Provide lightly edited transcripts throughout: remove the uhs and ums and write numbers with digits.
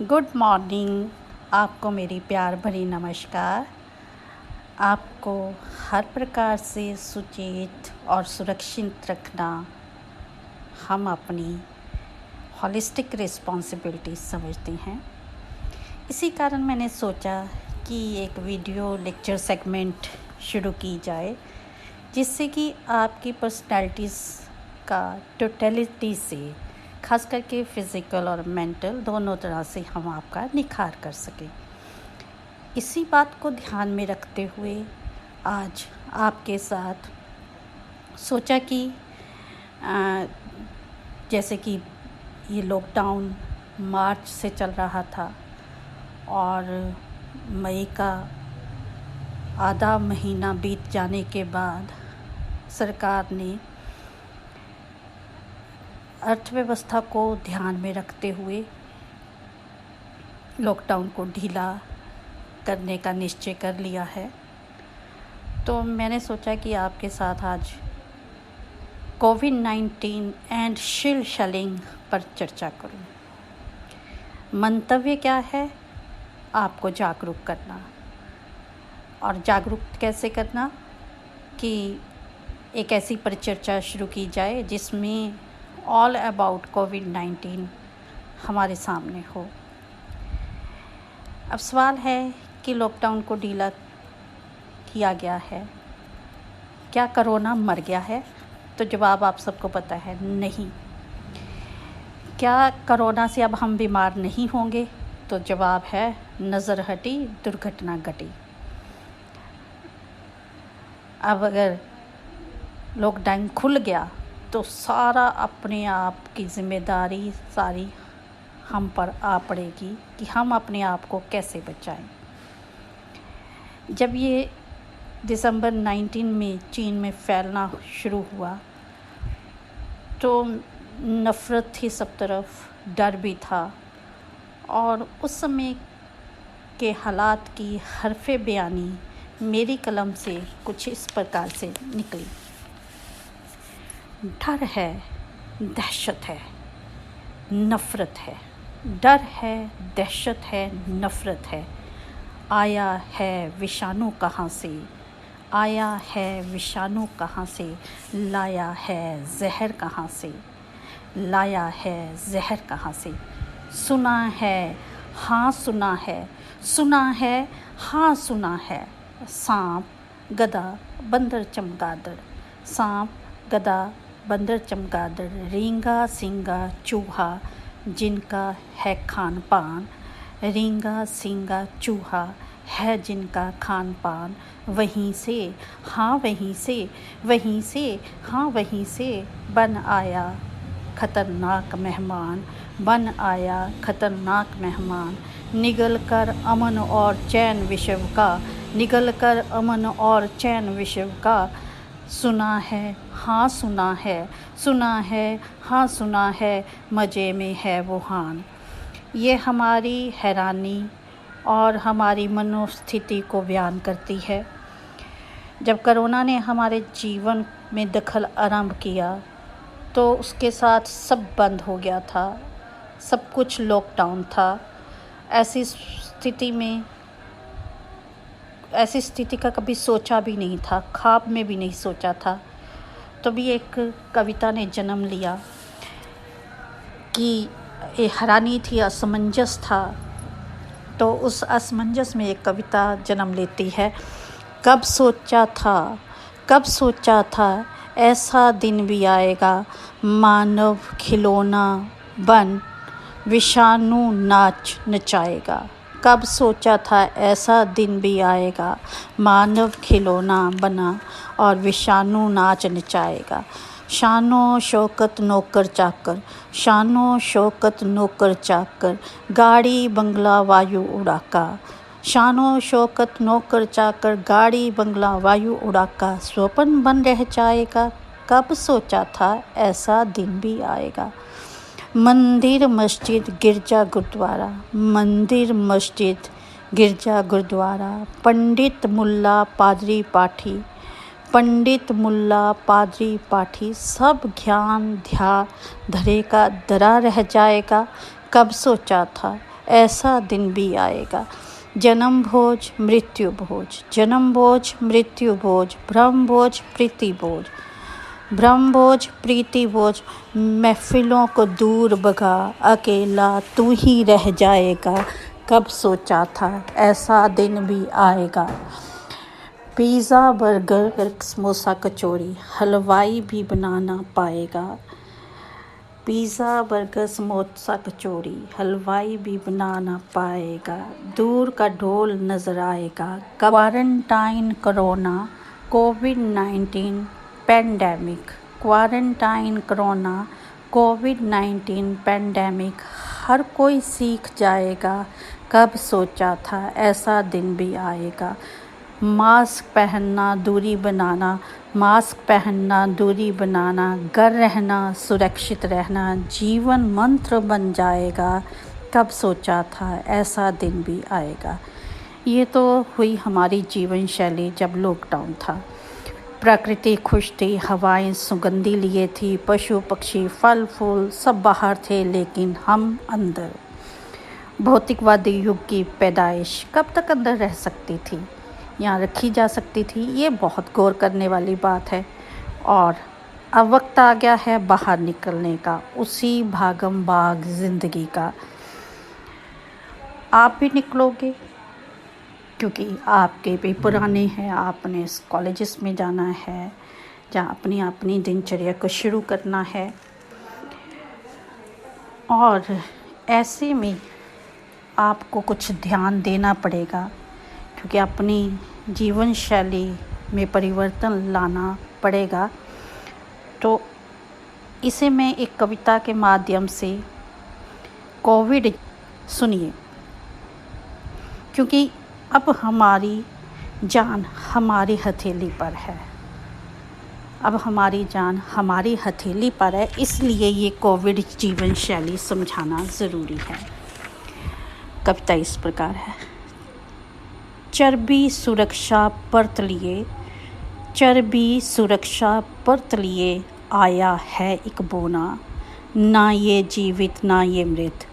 Good morning. आपको मेरी प्यार भरी नमस्कार। आपको हर प्रकार से सुचेत और सुरक्षित रखना हम अपनी हॉलिस्टिक रिस्पॉन्सिबिलिटी समझते हैं। इसी कारण मैंने सोचा कि एक वीडियो लेक्चर सेगमेंट शुरू की जाए, जिससे कि आपकी पर्सनैलिटीज़ का टोटलिटी से, खास करके फ़िज़िकल और मेंटल दोनों तरह से हम आपका निखार कर सकें। इसी बात को ध्यान में रखते हुए आज आपके साथ सोचा कि जैसे कि ये लॉकडाउन मार्च से चल रहा था और मई का आधा महीना बीत जाने के बाद सरकार ने अर्थव्यवस्था को ध्यान में रखते हुए लॉकडाउन को ढीला करने का निश्चय कर लिया है। तो मैंने सोचा कि आपके साथ आज कोविड-19 एंड शील्ड शेलिंग पर चर्चा करूं। मंतव्य क्या है? आपको जागरूक करना। और जागरूक कैसे करना कि एक ऐसी परिचर्चा शुरू की जाए जिसमें ऑल अबाउट कोविड-19 हमारे सामने हो। अब सवाल है कि लॉकडाउन को ढीला किया गया है, क्या कोरोना मर गया है? तो जवाब आप सबको पता है, नहीं। क्या कोरोना से अब हम बीमार नहीं होंगे? तो जवाब है, नज़र हटी दुर्घटना घटी। अब अगर लॉकडाउन खुल गया तो सारा अपने आप की जिम्मेदारी सारी हम पर आ पड़ेगी कि हम अपने आप को कैसे बचाएं। जब ये दिसंबर 19 में चीन में फैलना शुरू हुआ तो नफ़रत थी सब तरफ, डर भी था। और उस समय के हालात की हरफ़े बयानी मेरी कलम से कुछ इस प्रकार से निकली। डर है, दहशत है, नफ़रत है। डर है, दहशत है, नफ़रत है। आया है विषाणु कहाँ से? आया है विषाणु कहाँ से? लाया है जहर कहाँ से? लाया है जहर कहाँ से? सुना है, हाँ सुना है। सुना है, हाँ सुना है। सांप, गधा, बंदर, चमगादड़। सांप, गधा, बंदर, चमगादड़, रींगा, सींगा, चूहा जिनका है खान पान। रींगा, सींगा, चूहा है जिनका खान पान। वहीं से, हाँ वहीं से, वहीं से, हाँ वहीं से बन आया खतरनाक मेहमान। बन आया खतरनाक मेहमान। निगल कर अमन और चैन विश्व का। निगल कर अमन और चैन विश्व का। सुना है, हाँ सुना है। सुना है, हाँ सुना है। मज़े में है वुहान। ये हमारी हैरानी और हमारी मनोस्थिति को बयान करती है। जब कोरोना ने हमारे जीवन में दखल आरंभ किया तो उसके साथ सब बंद हो गया था, सब कुछ लॉकडाउन था। ऐसी स्थिति का कभी सोचा भी नहीं था, ख्वाब में भी नहीं सोचा था। तभी एक कविता ने जन्म लिया कि ये हैरानी थी, असमंजस था। तो उस असमंजस में एक कविता जन्म लेती है। कब सोचा था, कब सोचा था ऐसा दिन भी आएगा, मानव खिलौना बन विषाणु नाच नचाएगा। कब सोचा था ऐसा दिन भी आएगा, मानव खिलौना बना और विषाणु नाच नचाएगा। शानो शौकत नौकर चाकर, शानो शौकत नौकर चाकर, गाड़ी बंगला वायु उड़ाका। शानो शौकत नौकर चाकर, गाड़ी बंगला वायु उड़ाका, स्वप्न बन रह जाएगा। कब सोचा था ऐसा दिन भी आएगा। मंदिर मस्जिद गिरजा गुरुद्वारा, मंदिर मस्जिद गिरजा गुरुद्वारा, पंडित मुल्ला पादरी पाठी, पंडित मुल्ला पादरी पाठी, सब ज्ञान ध्या धरे का धरा रह जाएगा। कब सोचा था ऐसा दिन भी आएगा। जन्म भोज मृत्यु भोज, जन्म भोज मृत्यु भोज, ब्रह्म भोज प्रीति भोज, ब्रह्म भोज प्रीति भोज। महफिलों को दूर भगा, अकेला तू ही रह जाएगा। कब सोचा था ऐसा दिन भी आएगा। पिज़्ज़ा बर्गर समोसा कचौड़ी हलवाई भी बनाना पाएगा। पिज़्ज़ा बर्गर समोसा कचौड़ी हलवाई भी बनाना पाएगा। दूर का ढोल नज़र आएगा। क्वारंटाइन कोरोना कोविड-19 पेंडेमिक, क्वारंटाइन कोरोना कोविड-19 पेंडेमिक हर कोई सीख जाएगा। कब सोचा था ऐसा दिन भी आएगा। मास्क पहनना दूरी बनाना, मास्क पहनना दूरी बनाना, घर रहना सुरक्षित रहना जीवन मंत्र बन जाएगा। कब सोचा था ऐसा दिन भी आएगा। ये तो हुई हमारी जीवन शैली जब लॉकडाउन था। प्रकृति खुश थी, हवाएं सुगंधी लिए थी, पशु पक्षी फल फूल सब बाहर थे, लेकिन हम अंदर। भौतिकवादी युग की पैदाइश कब तक अंदर रह सकती थी, यहाँ रखी जा सकती थी। ये बहुत गौर करने वाली बात है। और अब वक्त आ गया है बाहर निकलने का, उसी भागम भाग ज़िंदगी का। आप भी निकलोगे क्योंकि आपके भी पुराने हैं, आपने कॉलेजेस में जाना है, जहाँ अपनी अपनी दिनचर्या को शुरू करना है। और ऐसे में आपको कुछ ध्यान देना पड़ेगा क्योंकि अपनी जीवन शैली में परिवर्तन लाना पड़ेगा। तो इसे मैं एक कविता के माध्यम से कोविड सुनिए, क्योंकि अब हमारी जान हमारी हथेली पर है। अब हमारी जान हमारी हथेली पर है, इसलिए ये कोविड जीवन शैली समझाना ज़रूरी है। कविता इस प्रकार है। चर्बी सुरक्षा परत लिए, चर्बी सुरक्षा परत लिए आया है एक बोना। ना ये जीवित ना ये मृत,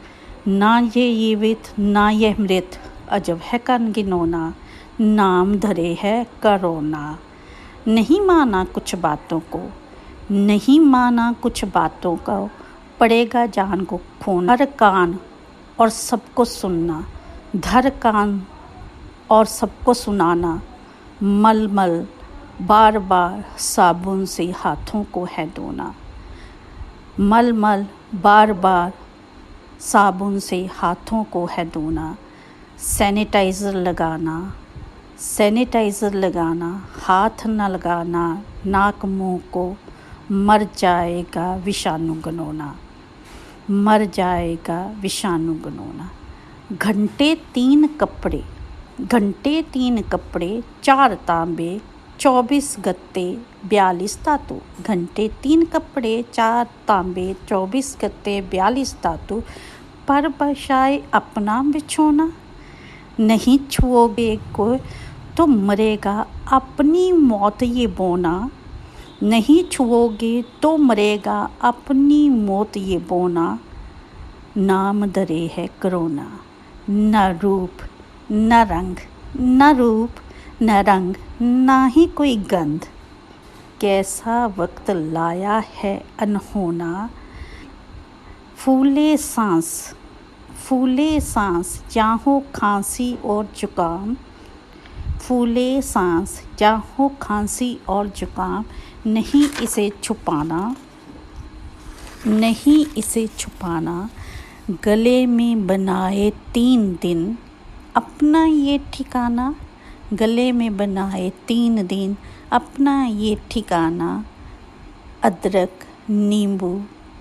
ना ये जीवित ना ये मृत, अजब है कनगिनोना। नाम धरे है कोरोना। नहीं माना कुछ बातों को, नहीं माना कुछ बातों को, पड़ेगा जान को खोना। धर कान और सबको सुनना, धर कान और सबको सुनाना। मल मल बार बार साबुन से हाथों को है धोना। मल मल बार बार साबुन से हाथों को है धोना। सैनिटाइज़र लगाना, सैनिटाइज़र लगाना, हाथ न लगाना नाक मुंह को, मर जाएगा विषाणु गनोना, मर जाएगा विषाणु गनोना। घंटे 3 कपड़े, घंटे 3 कपड़े 4 तांबे 24 गत्ते 42 धातु। घंटे 3 कपड़े 4 तांबे 24 गत्ते 42 धातु। पर बशाए अपना बिछोना। नहीं छुओगे को तो मरेगा अपनी मौत ये बोना। नहीं छुओगे तो मरेगा अपनी मौत ये बोना। नाम धरे है कोरोना। न रूप न रंग, न रूप न रंग, ना ही कोई गंध। कैसा वक्त लाया है अनहोना। फूले सांस, फूले सांस जहाँ हो खांसी और जुकाम। फूले सांस जहाँ हो खांसी और जुकाम। नहीं इसे छुपाना, नहीं इसे छुपाना। गले में बनाए 3 दिन अपना ये ठिकाना। गले में बनाए 3 दिन अपना ये ठिकाना। अदरक नींबू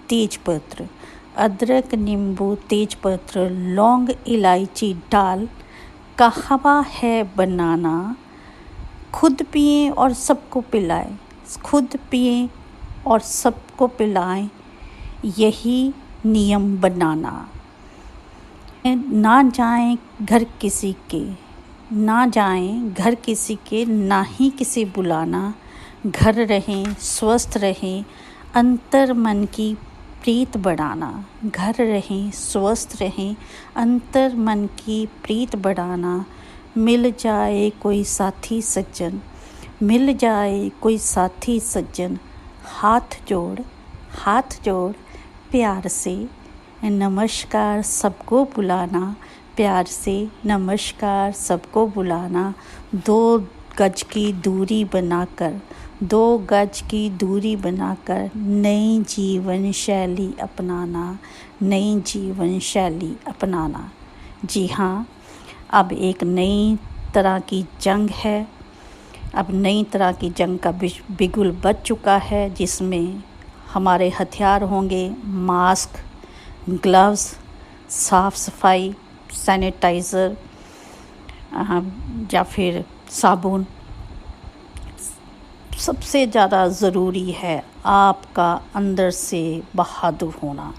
तेजपत्र, अदरक नींबू तेजपत्र लौंग इलायची डाल कहवा है बनाना। खुद पिए और सबको पिलाएं, खुद पिए और सबको पिलाएं, यही नियम बनाना। ना जाएं घर किसी के, ना जाएं घर किसी के, ना ही किसी बुलाना। घर रहें स्वस्थ रहें, अंतर मन की प्रीत बढ़ाना, घर रहें स्वस्थ रहें, अंतर मन की प्रीत बढ़ाना। मिल जाए कोई साथी सज्जन, मिल जाए कोई साथी सज्जन, हाथ जोड़ प्यार से नमस्कार सबको बुलाना, प्यार से नमस्कार सबको बुलाना। 2 गज की दूरी बनाकर, 2 गज की दूरी बनाकर नई जीवन शैली अपनाना, नई जीवन शैली अपनाना। जी हाँ, अब एक नई तरह की जंग है, अब नई तरह की जंग का बिगुल बज चुका है, जिसमें हमारे हथियार होंगे मास्क, ग्लव्स, साफ़ सफाई, सैनिटाइज़र या फिर साबुन। सबसे ज़्यादा ज़रूरी है आपका अंदर से बहादुर होना।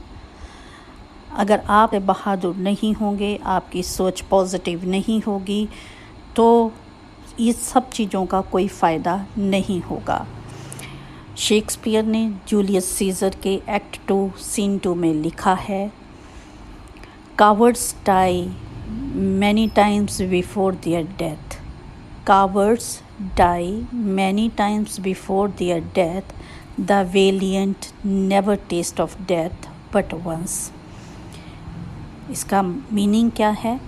अगर आप बहादुर नहीं होंगे, आपकी सोच पॉजिटिव नहीं होगी, तो ये सब चीज़ों का कोई फ़ायदा नहीं होगा। शेक्सपियर ने जूलियस सीज़र के एक्ट 2 सीन 2 में लिखा है, cowards die many times before their death, cowards die many times before their death, the valiant never taste of death but once. इसका मीनिंग क्या है?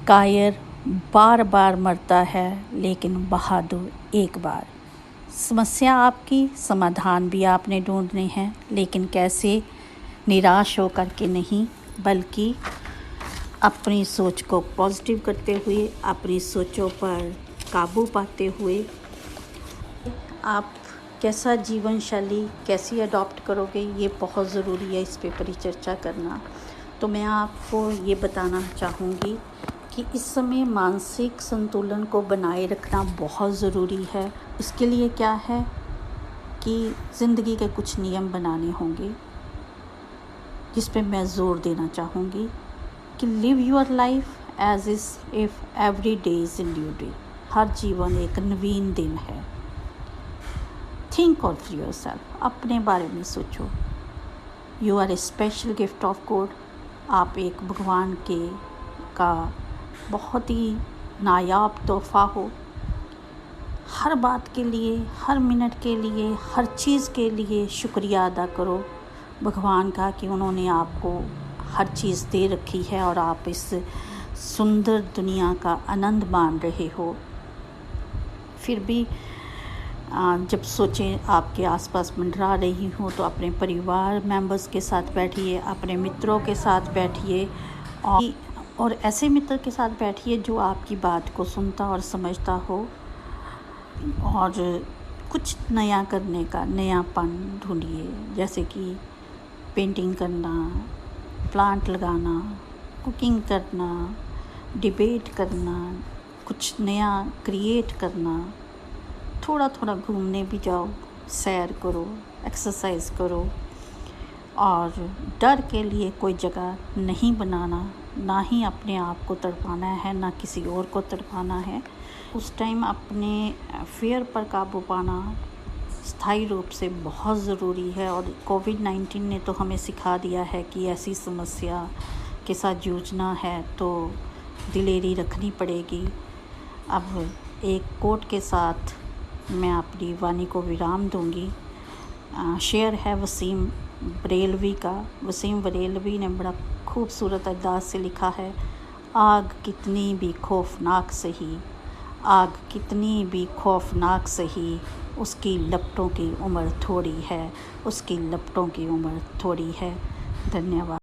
कायर बार बार मरता है लेकिन बहादुर एक बार। समस्या आपकी, समाधान भी आपने ढूंढने हैं, लेकिन कैसे? निराश होकर के नहीं, बल्कि अपनी सोच को पॉजिटिव करते हुए, अपनी सोचों पर काबू पाते हुए आप कैसा जीवन शैली कैसी अडॉप्ट करोगे, ये बहुत ज़रूरी है इस पे परिचर्चा करना। तो मैं आपको ये बताना चाहूँगी कि इस समय मानसिक संतुलन को बनाए रखना बहुत ज़रूरी है। इसके लिए क्या है कि ज़िंदगी के कुछ नियम बनाने होंगे, जिस पे मैं ज़ोर देना चाहूँगी कि live your life as if every day is a new day. हर जीवन एक नवीन दिन है। थिंक ऑफ योरसेल्फ, अपने बारे में सोचो। You are a special gift of God. आप एक भगवान का बहुत ही नायाब तोहफ़ा हो। हर बात के लिए, हर मिनट के लिए, हर चीज़ के लिए शुक्रिया अदा करो भगवान का कि उन्होंने आपको हर चीज़ दे रखी है और आप इस सुंदर दुनिया का आनंद मान रहे हो। फिर भी जब सोचें आपके आसपास मंडरा रही हो, तो अपने परिवार मेंबर्स के साथ बैठिए, अपने मित्रों के साथ बैठिए और ऐसे मित्र के साथ बैठिए जो आपकी बात को सुनता और समझता हो, और कुछ नया करने का नयापन ढूंढिए, जैसे कि पेंटिंग करना, प्लांट लगाना, कुकिंग करना, डिबेट करना, कुछ नया क्रिएट करना। थोड़ा थोड़ा घूमने भी जाओ, सैर करो, एक्सरसाइज करो, और डर के लिए कोई जगह नहीं बनाना, ना ही अपने आप को तड़पाना है, ना किसी और को तड़पाना है। उस टाइम अपने फियर पर काबू पाना स्थायी रूप से बहुत ज़रूरी है। और कोविड-19 ने तो हमें सिखा दिया है कि ऐसी समस्या के साथ जूझना है तो दिलेरी रखनी पड़ेगी। अब एक कोट के साथ मैं अपनी वाणी को विराम दूंगी। शेर है वसीम बरेलवी का। वसीम बरेलवी ने बड़ा खूबसूरत अंदाज से लिखा है, आग कितनी भी खौफनाक सही, आग कितनी भी खौफनाक सही, उसकी लपटों की उम्र थोड़ी है, उसकी लपटों की उम्र थोड़ी है। धन्यवाद।